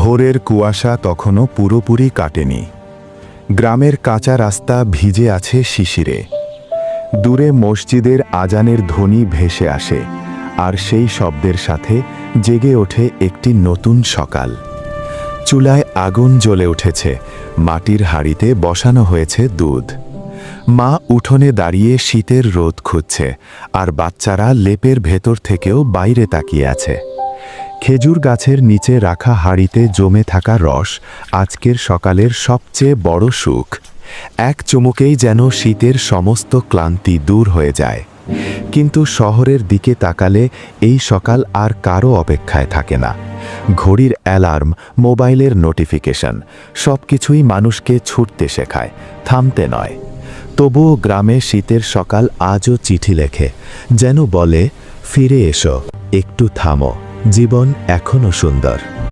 ভোরের কুয়াশা তখনও পুরোপুরি কাটেনি। গ্রামের কাঁচা রাস্তা ভিজে আছে শিশিরে। দূরে মসজিদের আজানের ধ্বনি ভেসে আসে, আর সেই শব্দের সাথে জেগে ওঠে একটি নতুন সকাল। চুলায় আগুন জ্বলে উঠেছে, মাটির হাঁড়িতে বসানো হয়েছে দুধ। মা উঠোনে দাঁড়িয়ে শীতের রোদ খুঁজছে, আর বাচ্চারা লেপের ভেতর থেকেও বাইরে তাকিয়ে আছে। খেজুর গাছের নিচে রাখা হাঁড়িতে জমে থাকা রস আজকের সকালের সবচেয়ে বড় সুখ। এক চুমুকেই যেন শীতের সমস্ত ক্লান্তি দূর হয়ে যায়। কিন্তু শহরের দিকে তাকালে এই সকাল আর কারো অপেক্ষায় থাকে না। ঘড়ির অ্যালার্ম, মোবাইলের নোটিফিকেশন সবকিছুই মানুষকে ছুটতে শেখায়, থামতে নয়। তবুও গ্রামে শীতের সকাল আজও চিঠি লেখে, যেন বলে, ফিরে এসো, একটু থামো, জীবন এখনো সুন্দর।